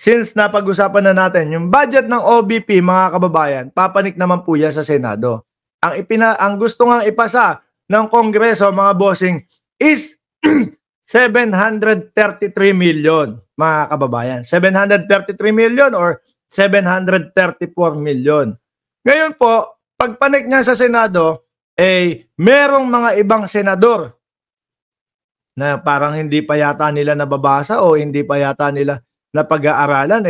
since napag-usapan na natin yung budget ng OBP, mga kababayan, papanik naman po yan sa Senado. Ang gusto nga ipasa ng Kongreso, mga bossing, is 733 million, mga kababayan. 733 million or 734 million. Ngayon po, pagpanik niya sa Senado, merong mga ibang senador na parang hindi pa yata nila nababasa o hindi pa yata nila napag-aaralan,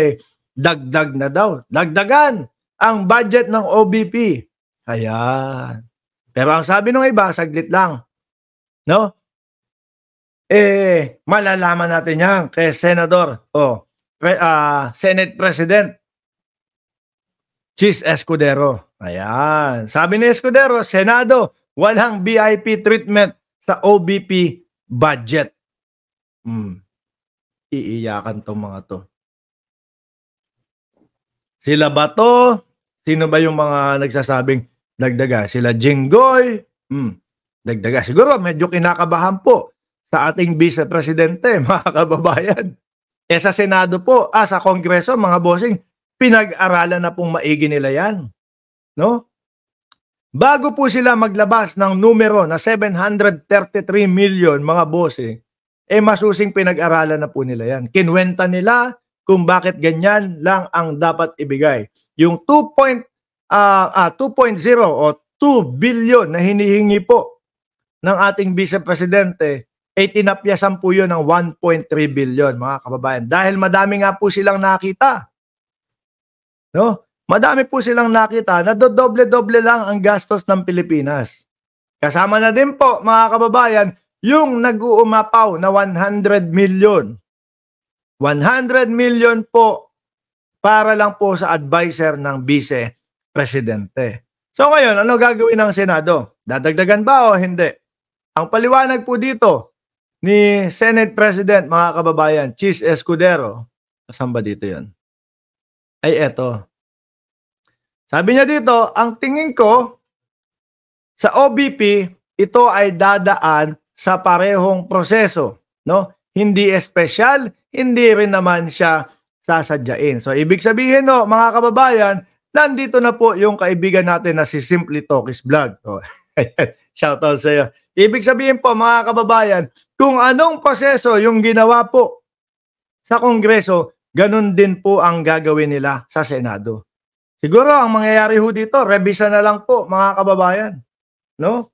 dagdag na daw. Dagdagan ang budget ng OBP. Ayan. Pero ang sabi ng iba, saglit lang. No? Malalaman natin yan kay Senador o Senate President Chis Escudero. Ayan. Sabi ni Escudero, Senado, walang VIP treatment sa OBP budget. Iiyakan tong mga to. Sila ba to? Sino ba yung mga nagsasabing dagdaga? Sila Jinggoy? Dagdaga. Siguro medyo kinakabahan po sa ating Vice Presidente, mga kababayan. Sa Senado po, sa Kongreso, mga bossing, pinag-aralan na pong maigi nila yan. No? Bago po sila maglabas ng numero na 733 million, mga bossing, masusing pinag-aralan na po nila yan. Kinwenta nila kung bakit ganyan lang ang dapat ibigay. Yung 2.0 o 2 billion na hinihingi po ng ating Vice Presidente, tinapyasan po yun ng 1.3 billion, mga kababayan. Dahil madami nga po silang nakita. No? Madami po silang nakita na doble-doble lang ang gastos ng Pilipinas. Kasama na din po, mga kababayan, yung nag-uumapaw na 100 million. 100 million po para lang po sa advisor ng Vice Presidente. So ngayon, ano gagawin ng Senado? Dadagdagan ba o hindi? Ang paliwanag po dito ni Senate President, mga kababayan, Chis Escudero, saan ba dito yun? Eto. Sabi niya dito, ang tingin ko sa OBP, ito ay dadaan sa parehong proseso, no? Hindi espesyal, hindi rin naman siya sasadyain. So ibig sabihin, no, mga kababayan, nandito na po yung kaibigan natin na si Simply Talkies Vlog. Shout out sa iyo. Ibig sabihin po, mga kababayan, kung anong proseso yung ginawa po sa Kongreso, ganun din po ang gagawin nila sa Senado. Siguro ang mangyayari ho dito, revisa na lang po, mga kababayan. No?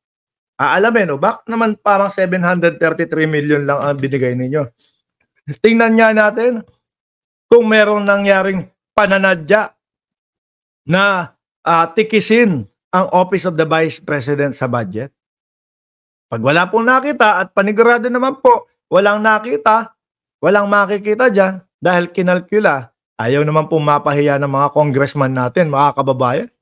Aalamin, bakit naman parang 733 million lang ang binigay ninyo? Tingnan nga natin kung merong nangyaring pananadya na tikisin ang Office of the Vice President sa budget. Pag wala pong nakita at panigurado naman po, walang nakita, walang makikita dyan dahil kinalkula, ayaw naman pong mapahiya ng mga congressman natin, mga kababayan.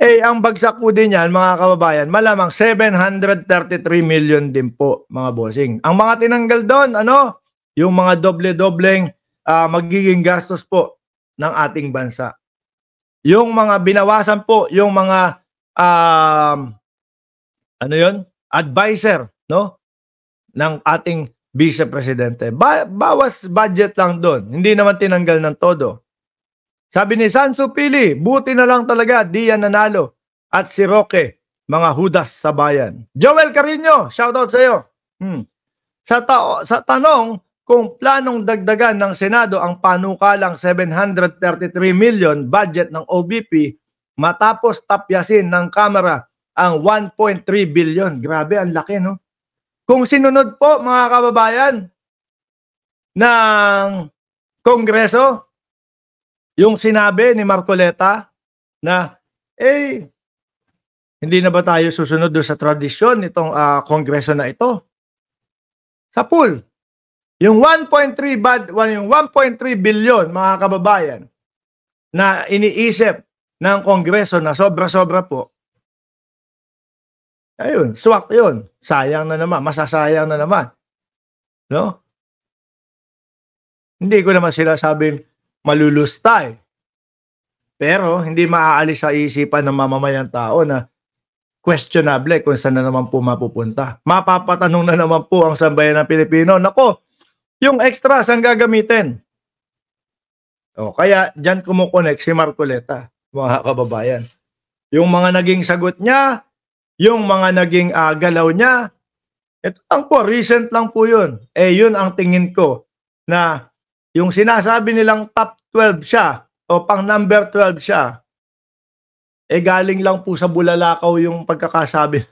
Ang bagsak po din yan, mga kababayan, malamang 733 million din po, mga bossing. Ang mga tinanggal doon, yung mga doble-dobleng magiging gastos po ng ating bansa. Yung mga binawasan po, yung mga advisor, no, ng ating Vice Presidente. Bawas budget lang doon. Hindi naman tinanggal ng todo. Sabi ni Sanso Pili, buti na lang talaga di yan nanalo. At si Roque, mga hudas sa bayan. Joel Carino, shoutout sa iyo. Sa tanong kung planong dagdagan ng Senado ang panukalang 733 million budget ng OBP matapos tapyasin ng Kamara ang 1.3 billion. Grabe, ang laki, no? Kung sinunod po, mga kababayan, ng Kongreso, yung sinabi ni Marcoleta na, hindi na ba tayo susunod doon sa tradisyon nitong Kongreso na ito? Sa pool, yung 1.3 billion, mga kababayan, na iniisip ng Kongreso na sobra-sobra po, ayun, swak yun. Sayang na naman, masasayang na naman. No? Hindi ko naman sila sabing malulusta eh. Pero hindi maaalis sa isipan ng mamamayang tao na questionable kung saan na naman po mapupunta. Mapapatanong na naman po ang sambayan ng Pilipino. Nako, yung extra saan gagamitin? O, kaya diyan kumo-connect si Marcoleta, mga kababayan. Yung mga naging sagot niya, yung mga naging galaw niya, ito lang po, recent lang po yun. Yun ang tingin ko na yung sinasabi nilang top 12 siya o pang number 12 siya, galing lang po sa bulalakaw yung pagkakasabi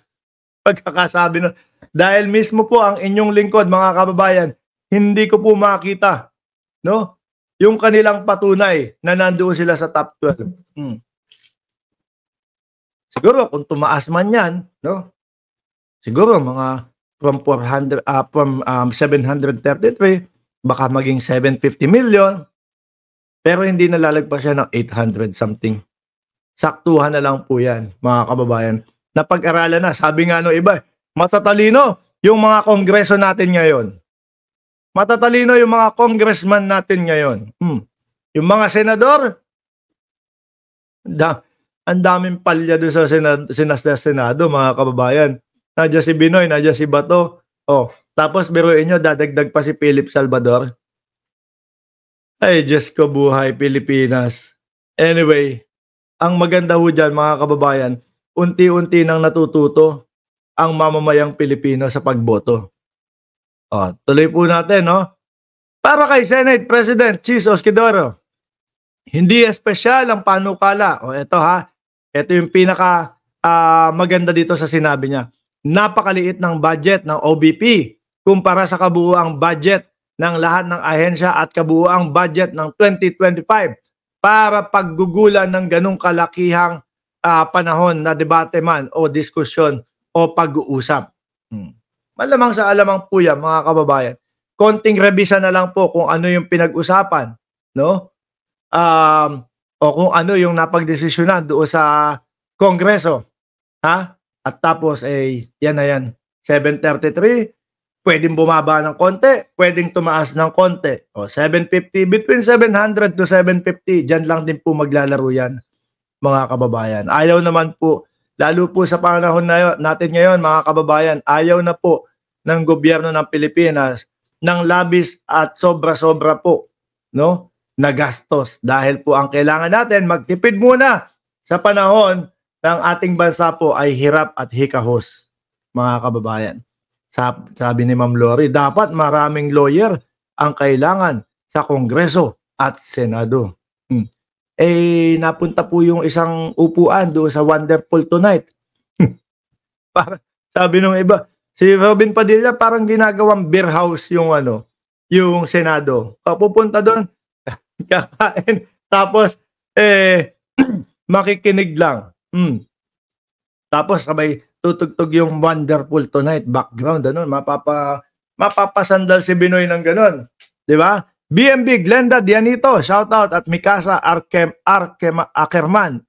nun. Dahil mismo po ang inyong lingkod, mga kababayan, hindi ko po makita, no? Yung kanilang patunay na nandoon sila sa top 12. Siguro kung tumaas man yan, no? Siguro mga from 733, baka maging 750 million, pero hindi nalalagpas siya ng 800 something. Saktuhan na lang po yan, mga kababayan. Napag-aralan na, sabi nga no iba, matatalino yung mga kongreso natin ngayon. Matatalino yung mga congressman natin ngayon. Yung mga senador, ang daming palya doon sa Senado, mga kababayan. Nandiyan si Binoy, nandiyan si Bato. Tapos biruin nyo, dadagdag pa si Philip Salvador. Ay, Diyos ko, buhay Pilipinas. Anyway, ang maganda ho dyan, mga kababayan, unti-unti nang natututo ang mamamayang Pilipino sa pagboto. Tuloy po natin, no? Para kay Senate President Chis Osquedoro, hindi espesyal ang panukala. Ito ha, ito yung pinaka maganda dito sa sinabi niya. Napakaliit ng budget ng OBP kumpara sa kabuuang budget ng lahat ng ahensya at kabuuang budget ng 2025 para paggugulan ng ganong kalakihang panahon na debate man o diskusyon o pag-uusap. Malamang sa alamang po yan, mga kababayan. Konting revisa na lang po kung ano yung pinag-usapan, no? O kung ano yung napagdesisyonan doon sa Kongreso. Ha? At tapos, yan na yan. 733, pwedeng bumaba ng konti, pwedeng tumaas ng konti. 750, between 700 to 750, dyan lang din po maglalaro yan, mga kababayan. Ayaw naman po, lalo po sa panahon natin ngayon, mga kababayan, ayaw na po ng gobyerno ng Pilipinas ng labis at sobra-sobra po, no, na gastos. Dahil po ang kailangan natin, magtipid muna sa panahon ng ating bansa po ay hirap at hikahos, mga kababayan. Sabi ni Ma'am Lori, dapat maraming lawyer ang kailangan sa Kongreso at Senado. Napunta po yung isang upuan doon sa Wonderful Tonight. Sabi nung iba, si Robin Padilla parang ginagawang beer house yung yung Senado. Pupunta doon, kakain, tapos makikinig lang. Tapos sabay tutugtog yung Wonderful Tonight background, mapapasandal si Binoy ng ganon, di ba? BMB Glenda Dianito, shout out, at Mikasa Ackerman,